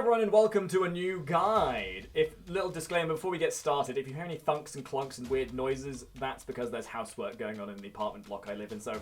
everyone and welcome to a new guide. Little disclaimer before we get started, if you hear any thunks and clunks and weird noises, that's because there's housework going on in the apartment block I live in, so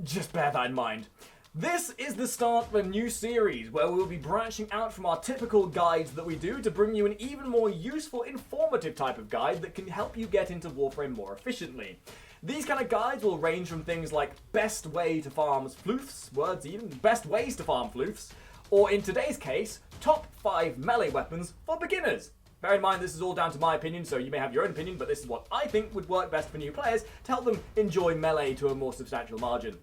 just bear that in mind. This is the start of a new series where we'll be branching out from our typical guides that we do to bring you an even more useful, informative type of guide that can help you get into Warframe more efficiently. These kind of guides will range from things like best way to farm floofs, best ways to farm floofs, or in today's case, top 5 melee weapons for beginners. Bear in mind this is all down to my opinion, so you may have your own opinion, but this is what I think would work best for new players to help them enjoy melee to a more substantial margin.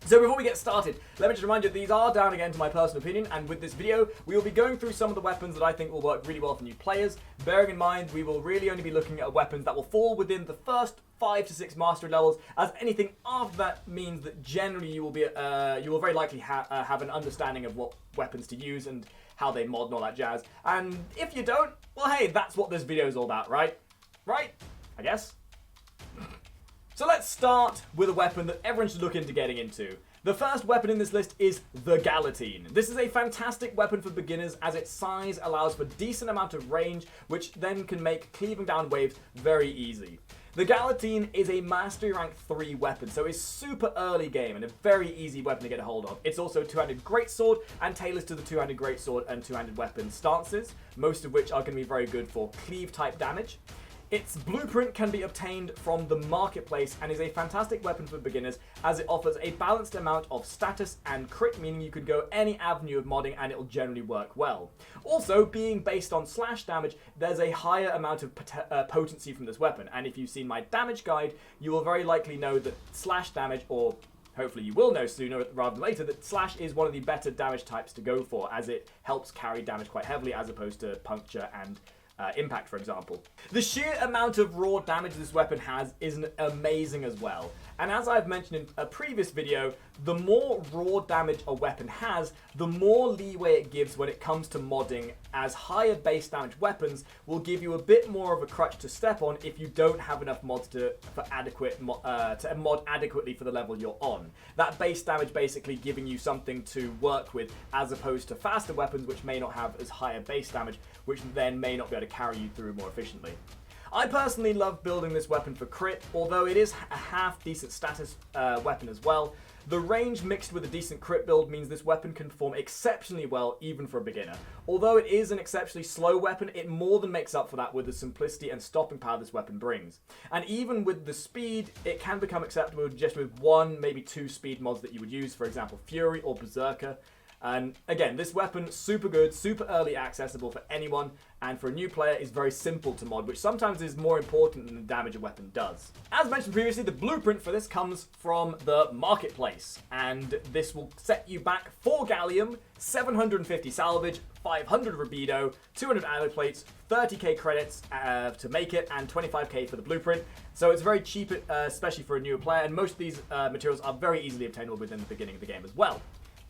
So before we get started, let me just remind you these are down again to my personal opinion, and with this video, we will be going through some of the weapons that I think will work really well for new players. Bearing in mind, we will really only be looking at weapons that will fall within the first 5 to 6 mastery levels, as anything after that means that generally you will very likely have an understanding of what weapons to use and how they mod and all that jazz. And if you don't, well hey, that's what this video is all about, right? Right? I guess. So let's start with a weapon that everyone should look into getting into. The first weapon in this list is the Gallatin. This is a fantastic weapon for beginners as its size allows for a decent amount of range, which then can make cleaving down waves very easy. The Gallatin is a Mastery Rank 3 weapon, so it's super early game and a very easy weapon to get a hold of. It's also a two-handed greatsword and tailors to the two-handed greatsword and two-handed weapon stances, most of which are going to be very good for cleave type damage. Its blueprint can be obtained from the marketplace and is a fantastic weapon for beginners as it offers a balanced amount of status and crit, meaning you could go any avenue of modding and it'll generally work well. Also, being based on slash damage, there's a higher amount of potency from this weapon, and if you've seen my damage guide, you will very likely know that slash damage, or hopefully you will know sooner rather than later, that slash is one of the better damage types to go for as it helps carry damage quite heavily as opposed to puncture and impact, for example. The sheer amount of raw damage this weapon has is amazing as well. And as I've mentioned in a previous video, the more raw damage a weapon has, the more leeway it gives when it comes to modding, as higher base damage weapons will give you a bit more of a crutch to step on if you don't have enough mods to mod adequately for the level you're on. That base damage basically giving you something to work with as opposed to faster weapons which may not have as high a base damage, which then may not be able to carry you through more efficiently. I personally love building this weapon for crit, although it is a half decent status weapon as well. The range mixed with a decent crit build means this weapon can perform exceptionally well even for a beginner. Although it is an exceptionally slow weapon, it more than makes up for that with the simplicity and stopping power this weapon brings. And even with the speed, it can become acceptable just with 1, maybe 2 speed mods that you would use, for example Fury or Berserker. And again, this weapon, super good, super early accessible for anyone, and for a new player is very simple to mod, which sometimes is more important than the damage a weapon does. As mentioned previously, the blueprint for this comes from the marketplace, and this will set you back 4 gallium, 750 salvage, 500 rubido, 200 alloy plates, 30k credits to make it, and 25k for the blueprint. So it's very cheap, especially for a newer player, and most of these materials are very easily obtainable within the beginning of the game as well.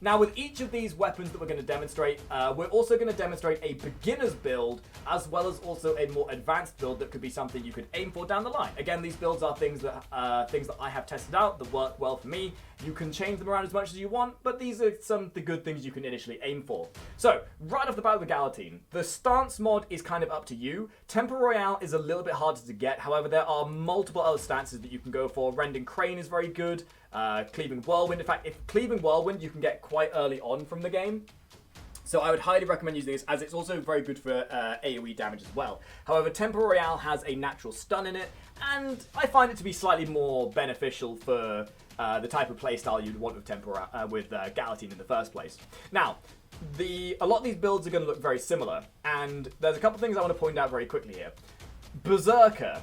Now, with each of these weapons that we're going to demonstrate, we're also going to demonstrate a beginner's build, as well as also a more advanced build that could be something you could aim for down the line. Again, these builds are things that I have tested out that work well for me. You can change them around as much as you want, but these are some of the good things you can initially aim for. So, right off the bat with the Gallatin, the stance mod is kind of up to you. Tempo Royale is a little bit harder to get, however, there are multiple other stances that you can go for. Rending Crane is very good. Cleaving Whirlwind. In fact, if Cleaving Whirlwind you can get quite early on from the game. So I would highly recommend using this, as it's also very good for AoE damage as well. However, Tempo Royale has a natural stun in it, and I find it to be slightly more beneficial for the type of playstyle you'd want with Gallatin in the first place. Now, a lot of these builds are going to look very similar, and there's a couple things I want to point out very quickly here. Berserker.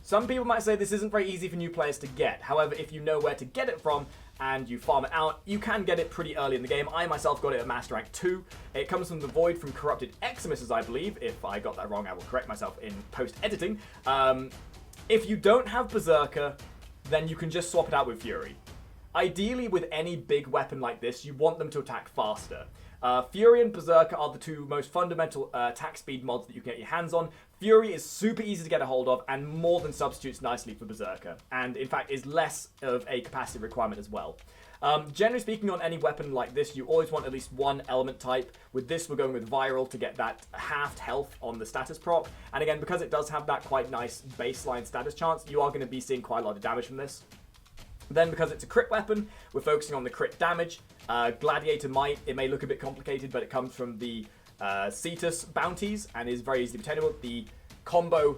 Some people might say this isn't very easy for new players to get. However, if you know where to get it from and you farm it out, you can get it pretty early in the game. I myself got it at Master Rank 2. It comes from the Void from Corrupted Eximus, I believe. If I got that wrong, I will correct myself in post-editing. If you don't have Berserker, then you can just swap it out with Fury. Ideally, with any big weapon like this, you want them to attack faster. Fury and Berserker are the two most fundamental attack speed mods that you can get your hands on. Fury is super easy to get a hold of and more than substitutes nicely for Berserker, and in fact is less of a capacity requirement as well. Generally speaking, on any weapon like this, you always want at least one element type. With this, we're going with Viral to get that halved health on the status prop. And again, because it does have that quite nice baseline status chance, you are going to be seeing quite a lot of damage from this. Then, because it's a crit weapon, we're focusing on the crit damage. Gladiator Might, it may look a bit complicated, but it comes from the Cetus bounties and is very easily obtainable. The combo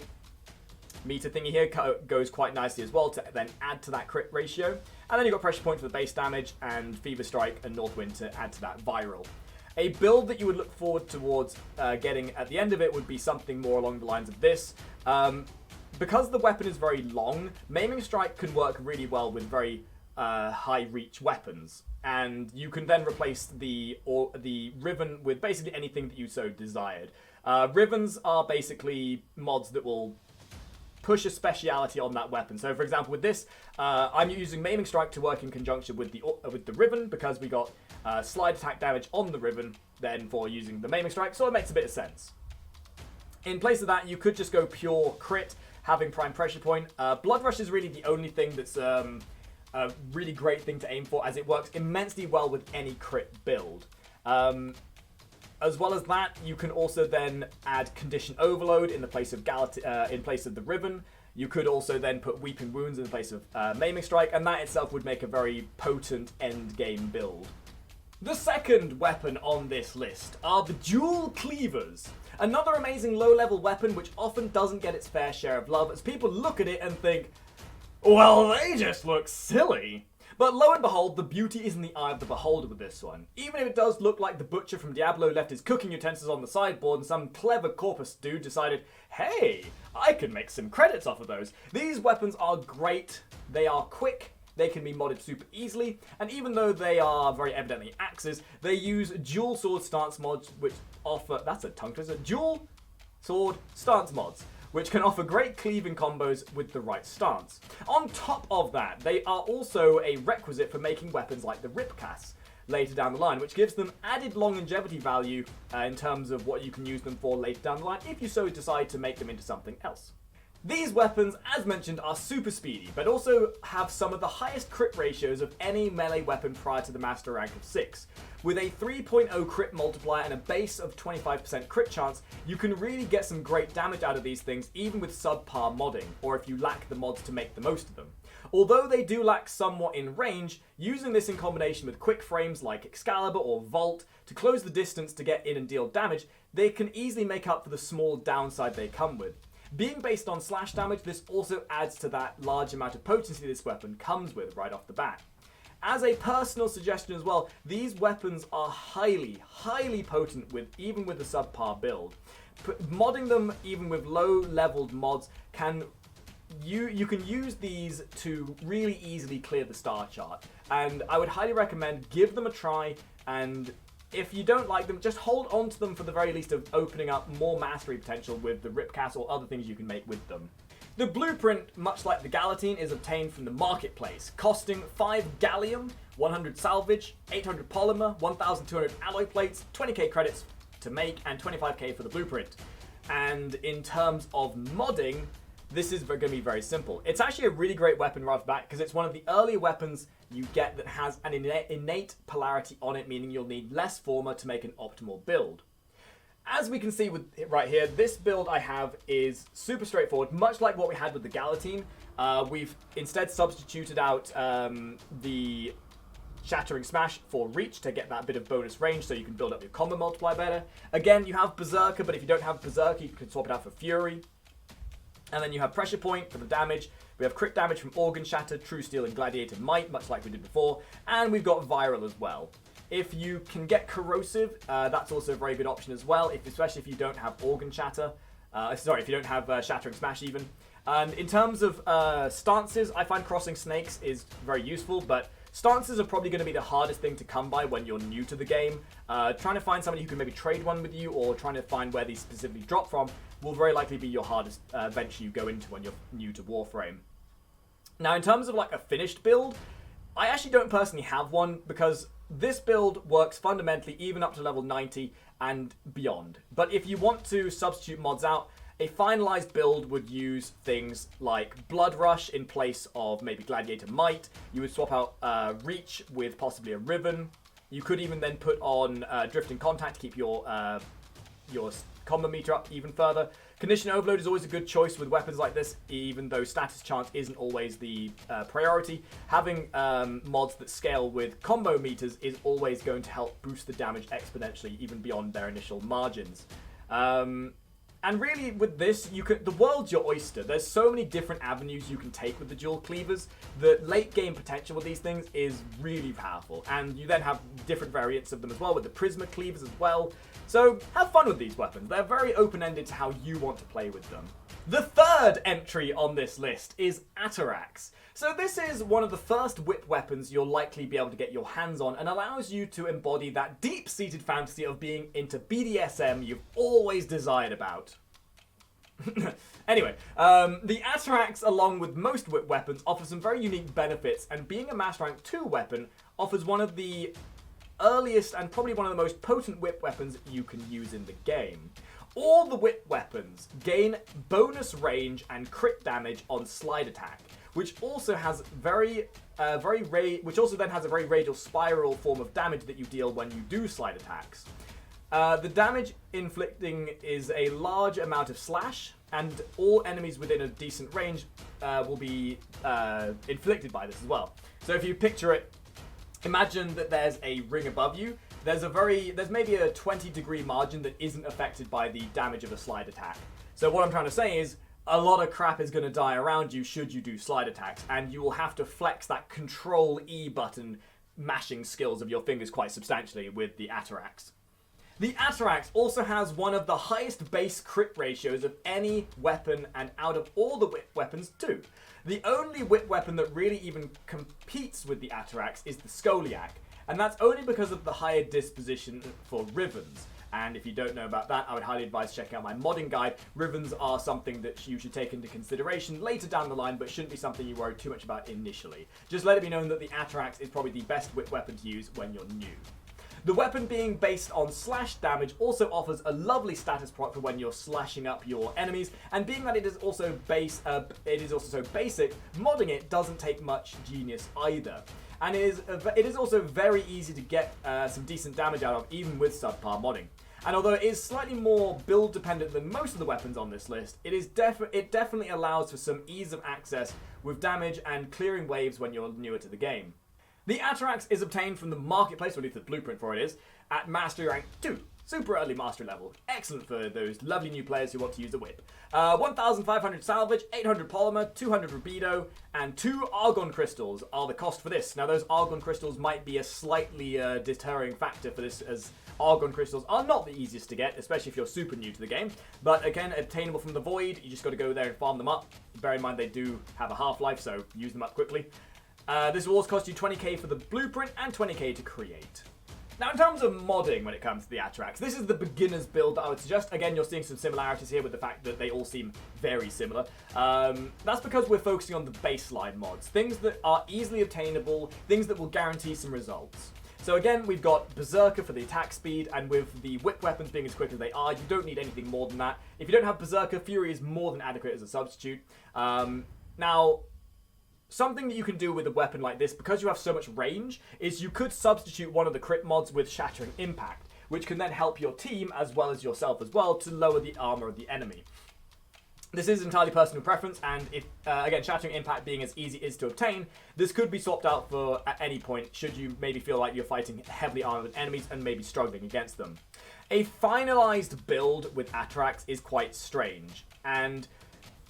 meter thingy here goes quite nicely as well to then add to that crit ratio. And then you've got Pressure Point for the base damage and Fever Strike and Northwind to add to that Viral. A build that you would look forward towards getting at the end of it would be something more along the lines of this. Because the weapon is very long, Maiming Strike can work really well with very high reach weapons. And you can then replace the Riven with basically anything that you so desired. Rivens are basically mods that will push a speciality on that weapon. So, for example, with this, I'm using Maiming Strike to work in conjunction with the Riven because we got slide attack damage on the Riven then for using the Maiming Strike, so it makes a bit of sense. In place of that, you could just go pure crit, having Prime Pressure Point. Blood Rush is really the only thing that's a really great thing to aim for, as it works immensely well with any crit build. As well as that, you can also then add Condition Overload in the place of in place of the Riven. You could also then put Weeping Wounds in the place of Maiming Strike, and that itself would make a very potent end game build. The second weapon on this list are the Dual Cleavers. Another amazing low-level weapon which often doesn't get its fair share of love, as people look at it and think, well, they just look silly. But lo and behold, the beauty is in the eye of the beholder with this one. Even if it does look like the butcher from Diablo left his cooking utensils on the sideboard and some clever corpus dude decided, hey, I can make some credits off of those. These weapons are great, they are quick, they can be modded super easily, and even though they are very evidently axes, they use dual sword stance mods which offer, that's a tongue twister, dual sword stance mods, which can offer great cleaving combos with the right stance. On top of that, they are also a requisite for making weapons like the Ripcasts later down the line, which gives them added longevity value in terms of what you can use them for later down the line if you so decide to make them into something else. These weapons, as mentioned, are super speedy, but also have some of the highest crit ratios of any melee weapon prior to the master rank of 6. With a 3.0 crit multiplier and a base of 25% crit chance, you can really get some great damage out of these things even with subpar modding, or if you lack the mods to make the most of them. Although they do lack somewhat in range, using this in combination with quick frames like Excalibur or Volt to close the distance to get in and deal damage, they can easily make up for the small downside they come with. Being based on slash damage, this also adds to that large amount of potency this weapon comes with right off the bat. As a personal suggestion as well, these weapons are highly, highly potent even with a subpar build. Modding them even with low-leveled mods you can use these to really easily clear the star chart. And I would highly recommend give them a try, and if you don't like them, just hold on to them for the very least of opening up more mastery potential with the Ripcast or other things you can make with them. The blueprint, much like the Gallatin, is obtained from the marketplace, costing 5 gallium, 100 salvage, 800 polymer, 1,200 alloy plates, 20k credits to make, and 25k for the blueprint. And in terms of modding, this is going to be very simple. It's actually a really great weapon right off the bat because it's one of the earlier weapons you get that has an innate polarity on it, meaning you'll need less former to make an optimal build. As we can see with right here, this build I have is super straightforward, much like what we had with the Gallatin. We've instead substituted out the Shattering Smash for reach to get that bit of bonus range so you can build up your combo multiplier better. Again, you have Berserker, but if you don't have Berserker, you can swap it out for Fury. And then you have Pressure Point for the damage. We have crit damage from Organ Shatter, True Steel, and Gladiator Might, much like we did before. And we've got Viral as well. If you can get Corrosive, that's also a very good option as well, especially if you don't have Organ Shatter. If you don't have Shattering Smash even. And in terms of stances, I find Crossing Snakes is very useful, but stances are probably going to be the hardest thing to come by when you're new to the game. Trying to find somebody who can maybe trade one with you, or trying to find where these specifically drop from, will very likely be your hardest venture you go into when you're new to Warframe. Now, in terms of like a finished build, I actually don't personally have one because this build works fundamentally even up to level 90 and beyond. But if you want to substitute mods out, a finalized build would use things like Blood Rush in place of maybe Gladiator Might. You would swap out Reach with possibly a Riven. You could even then put on Drifting Contact to keep your combo meter up even further. Condition Overload is always a good choice with weapons like this, even though status chance isn't always the priority. Having mods that scale with combo meters is always going to help boost the damage exponentially, even beyond their initial margins. And really, with this, the world's your oyster. There's so many different avenues you can take with the dual cleavers. The late game potential with these things is really powerful. And you then have different variants of them as well, with the Prisma cleavers as well. So have fun with these weapons. They're very open-ended to how you want to play with them. The third entry on this list is Atarax. So this is one of the first whip weapons you'll likely be able to get your hands on, and allows you to embody that deep-seated fantasy of being into BDSM you've always desired about. Anyway, the Atarax, along with most whip weapons, offers some very unique benefits, and being a Master Rank 2 weapon offers one of the earliest and probably one of the most potent whip weapons you can use in the game. All the whip weapons gain bonus range and crit damage on slide attack, which also has which also then has a very radial spiral form of damage that you deal when you do slide attacks. The damage inflicting is a large amount of slash, and all enemies within a decent range will be inflicted by this as well. So if you picture it, imagine that there's a ring above you. There's maybe a 20-degree margin that isn't affected by the damage of a slide attack. So what I'm trying to say is, a lot of crap is going to die around you should you do slide attacks, and you will have to flex that Control E button mashing skills of your fingers quite substantially with the Atarax. The Atarax also has one of the highest base crit ratios of any weapon, and out of all the whip weapons too. The only whip weapon that really even competes with the Atarax is the Skoliak, and that's only because of the higher disposition for Rivens. And if you don't know about that, I would highly advise checking out my modding guide. Rivens are something that you should take into consideration later down the line, but shouldn't be something you worry too much about initially. Just let it be known that the Atarax is probably the best whip weapon to use when you're new. The weapon being based on slash damage also offers a lovely status proc for when you're slashing up your enemies, and being that it is also so basic, modding it doesn't take much genius either. And it is also very easy to get some decent damage out of, even with subpar modding. And although it is slightly more build dependent than most of the weapons on this list, it definitely allows for some ease of access with damage and clearing waves when you're newer to the game. The Atarax is obtained from the marketplace, or at least the blueprint for it is, at Mastery Rank 2. Super early mastery level. Excellent for those lovely new players who want to use the whip. 1,500 salvage, 800 polymer, 200 rubido, and 2 argon crystals are the cost for this. Now those argon crystals might be a slightly deterring factor for this, as argon crystals are not the easiest to get, especially if you're super new to the game. But again, obtainable from the void, you just got to go there and farm them up. Bear in mind they do have a half-life, so use them up quickly. This will also cost you 20k for the blueprint and 20k to create. Now, in terms of modding when it comes to the Atarax, this is the beginner's build that I would suggest. Again, you're seeing some similarities here with the fact that they all seem very similar. That's because we're focusing on the baseline mods, things that are easily obtainable, things that will guarantee some results. So again, we've got Berserker for the attack speed, and with the whip weapons being as quick as they are, you don't need anything more than that. If you don't have Berserker, Fury is more than adequate as a substitute. Now, something that you can do with a weapon like this, because you have so much range, is you could substitute one of the crit mods with Shattering Impact, which can then help your team, as well as yourself as well, to lower the armor of the enemy. This is entirely personal preference, and if, again, Shattering Impact being as easy as to obtain, this could be swapped out for at any point, should you maybe feel like you're fighting heavily armored enemies and maybe struggling against them. A finalized build with Atarax is quite strange, and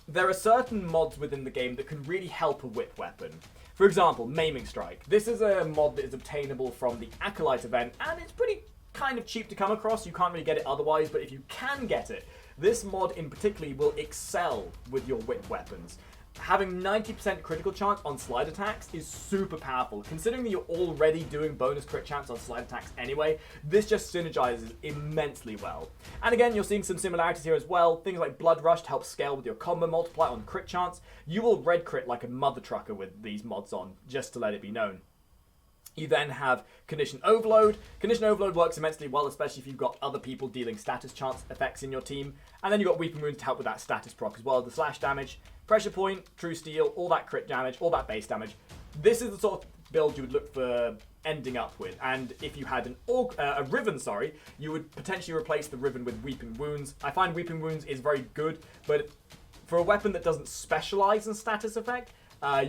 there are certain mods within the game that can really help a whip weapon. For example, Maiming Strike. This is a mod that is obtainable from the Acolyte event, and it's pretty kind of cheap to come across. You can't really get it otherwise, but if you can get it, this mod in particular will excel with your whip weapons. Having 90% critical chance on slide attacks is super powerful. Considering that you're already doing bonus crit chance on slide attacks anyway, this just synergizes immensely well. And again, you're seeing some similarities here as well. Things like Blood Rush to help scale with your combo multiplier on crit chance. You will red crit like a mother trucker with these mods on, just to let it be known. You then have Condition Overload. Condition Overload works immensely well, especially if you've got other people dealing status chance effects in your team. And then you've got Weeping Wounds to help with that status proc as well. The slash damage, Pressure Point, True Steel, all that crit damage, all that base damage. This is the sort of build you would look for ending up with. And if you had a Riven, you would potentially replace the Riven with Weeping Wounds. I find Weeping Wounds is very good, but for a weapon that doesn't specialize in status effect,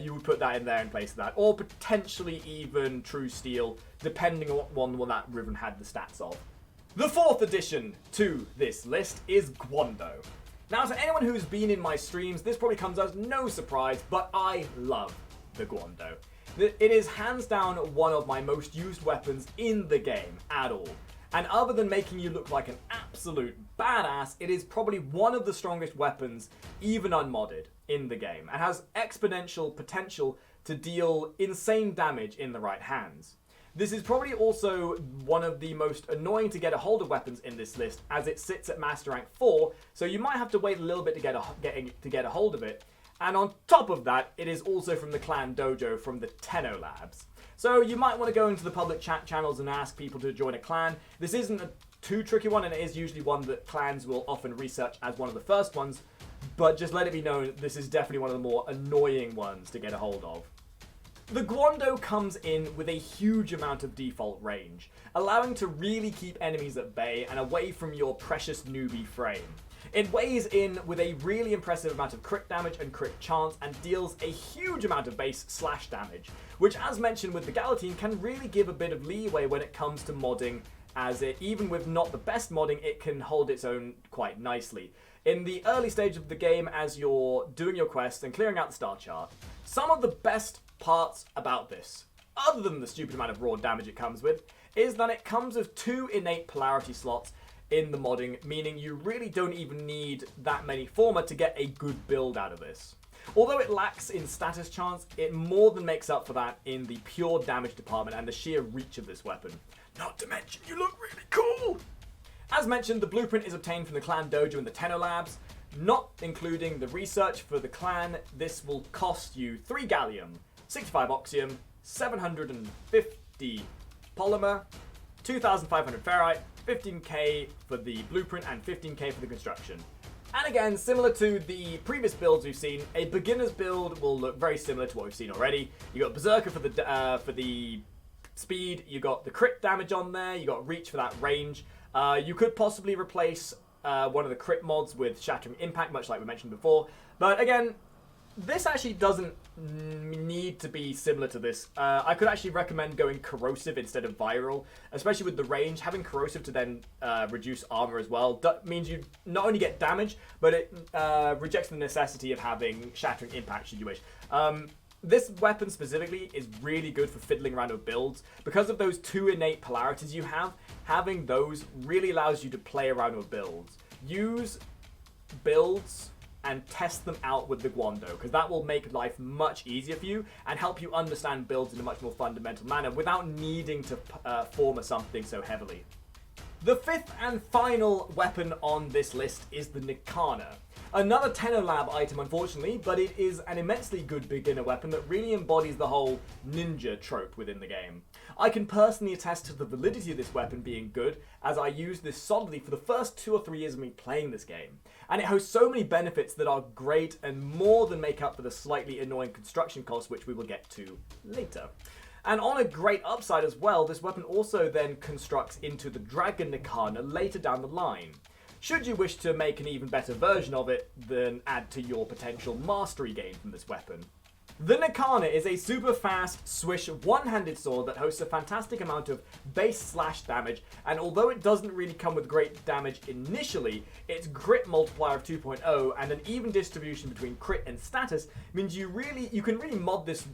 you would put that in there in place of that. Or potentially even True Steel, depending on what that Riven had the stats of. The fourth addition to this list is Guandou. Now, to anyone who's been in my streams, this probably comes as no surprise, but I love the Guandou. It is hands down one of my most used weapons in the game at all. And other than making you look like an absolute badass, it is probably one of the strongest weapons, even unmodded, in the game, and has exponential potential to deal insane damage in the right hands. This is probably also one of the most annoying to get a hold of weapons in this list, as it sits at Master Rank 4, so you might have to wait a little bit to get a hold of it. And on top of that, it is also from the Clan Dojo from the Tenno Labs. So you might want to go into the public chat channels and ask people to join a clan. This isn't a too tricky one, and it is usually one that clans will often research as one of the first ones, but just let it be known, this is definitely one of the more annoying ones to get a hold of. The Guandou comes in with a huge amount of default range, allowing to really keep enemies at bay and away from your precious newbie frame. It weighs in with a really impressive amount of crit damage and crit chance, and deals a huge amount of base slash damage, which, as mentioned with the Gala Team, can really give a bit of leeway when it comes to modding, as it, even with not the best modding, it can hold its own quite nicely. In the early stage of the game, as you're doing your quest and clearing out the star chart, some of the best parts about this, other than the stupid amount of raw damage it comes with, is that it comes with 2 innate polarity slots in the modding, meaning you really don't even need that many former to get a good build out of this. Although it lacks in status chance, it more than makes up for that in the pure damage department and the sheer reach of this weapon. Not to mention, you look really cool! As mentioned, the blueprint is obtained from the Clan Dojo and the Tenno Labs. Not including the research for the clan, this will cost you 3 gallium, 65 oxium, 750 polymer, 2,500 ferrite, 15k for the blueprint, and 15k for the construction. And again, similar to the previous builds we've seen, a beginner's build will look very similar to what we've seen already. You got Berserker for the speed, you got the crit damage on there, you got reach for that range. You could possibly replace one of the crit mods with Shattering Impact, much like we mentioned before. But again, this actually doesn't need to be similar to this. I could actually recommend going Corrosive instead of Viral, especially with the range. Having Corrosive to then reduce armor as well means you not only get damage, but it rejects the necessity of having Shattering Impact should you wish. This weapon specifically is really good for fiddling around with builds. Because of those 2 innate polarities you have, having those really allows you to play around with builds. Use builds and test them out with the Guandou, because that will make life much easier for you and help you understand builds in a much more fundamental manner without needing to form something so heavily. The 5th and final weapon on this list is the Nikana. Another Tenno Lab item, unfortunately, but it is an immensely good beginner weapon that really embodies the whole ninja trope within the game. I can personally attest to the validity of this weapon being good, as I used this solidly for the first 2 or 3 years of me playing this game. And it hosts so many benefits that are great and more than make up for the slightly annoying construction costs, which we will get to later. And on a great upside as well, this weapon also then constructs into the Dragon Nikana later down the line, should you wish to make an even better version of it than add to your potential mastery gain from this weapon. The Nikana is a super fast, swish, one-handed sword that hosts a fantastic amount of base slash damage, and although it doesn't really come with great damage initially, its crit multiplier of 2.0 and an even distribution between crit and status means you can really mod this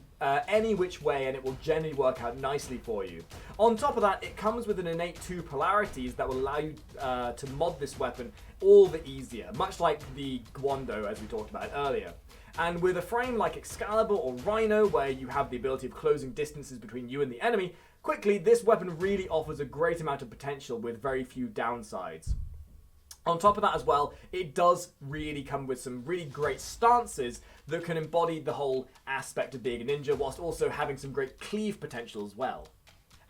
any which way, and it will generally work out nicely for you. On top of that, it comes with an innate 2 polarities that will allow you to mod this weapon all the easier, much like the Guandou as we talked about earlier. And with a frame like Excalibur or Rhino, where you have the ability of closing distances between you and the enemy, quickly, this weapon really offers a great amount of potential with very few downsides. On top of that as well, it does really come with some really great stances that can embody the whole aspect of being a ninja, whilst also having some great cleave potential as well.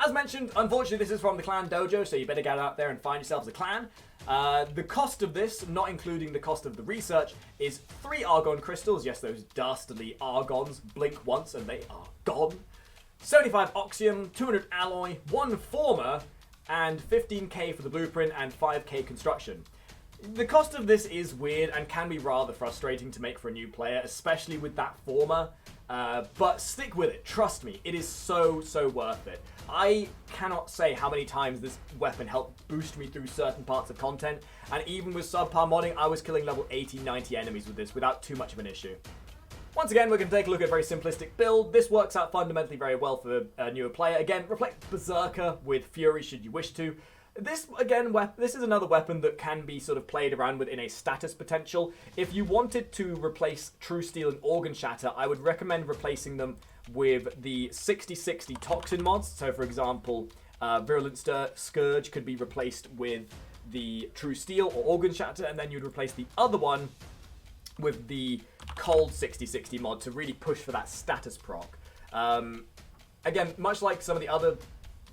As mentioned, unfortunately this is from the clan dojo, so you better get out there and find yourselves a clan. The cost of this, not including the cost of the research, is 3 argon crystals. Yes, those dastardly argons. Blink once and they are gone. 75 oxium, 200 alloy, 1 former, and 15k for the blueprint and 5k construction. The cost of this is weird and can be rather frustrating to make for a new player, especially with that former. But stick with it, trust me, it is so worth it. I cannot say how many times this weapon helped boost me through certain parts of content, and even with subpar modding, I was killing level 80, 90 enemies with this without too much of an issue. Once again, we're going to take a look at a very simplistic build. This works out fundamentally very well for a newer player. Again, replace Berserker with Fury should you wish to. This, again, this is another weapon that can be sort of played around with in a status potential. If you wanted to replace True Steel and Organ Shatter, I would recommend replacing them with the 60/60 Toxin mods. So, for example, Virulent Scourge could be replaced with the True Steel or Organ Shatter, and then you'd replace the other one with the Cold 60/60 mod to really push for that status proc. Again, much like some of the other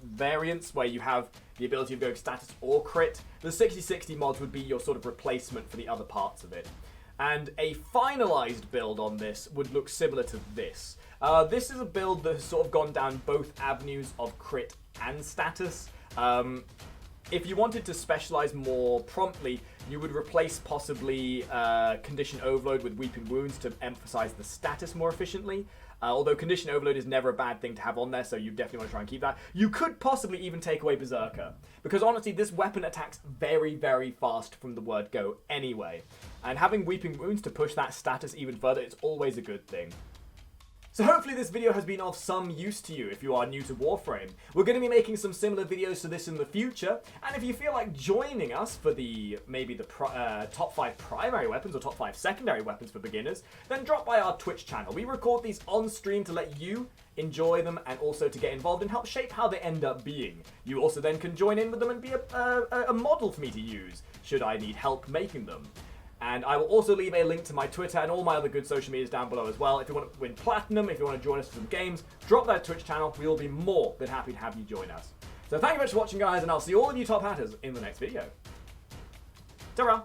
variants where you have the ability of going status or crit, the 60/60 mods would be your sort of replacement for the other parts of it. And a finalized build on this would look similar to this. This is a build that has sort of gone down both avenues of crit and status. If you wanted to specialize more promptly, you would replace possibly Condition Overload with Weeping Wounds to emphasize the status more efficiently. Although Condition Overload is never a bad thing to have on there, so you definitely want to try and keep that. You could possibly even take away Berserker, because honestly, this weapon attacks very fast from the word go anyway. And having Weeping Wounds to push that status even further is always a good thing. So hopefully this video has been of some use to you if you are new to Warframe. We're going to be making some similar videos to this in the future, and if you feel like joining us for maybe the top 5 primary weapons or top 5 secondary weapons for beginners, then drop by our Twitch channel. We record these on stream to let you enjoy them and also to get involved and help shape how they end up being. You also then can join in with them and be a model for me to use should I need help making them. And I will also leave a link to my Twitter and all my other good social medias down below as well. If you want to win Platinum, if you want to join us for some games, drop that Twitch channel. We will be more than happy to have you join us. So thank you very much for watching, guys, and I'll see all of you top hatters in the next video. Ta-ra!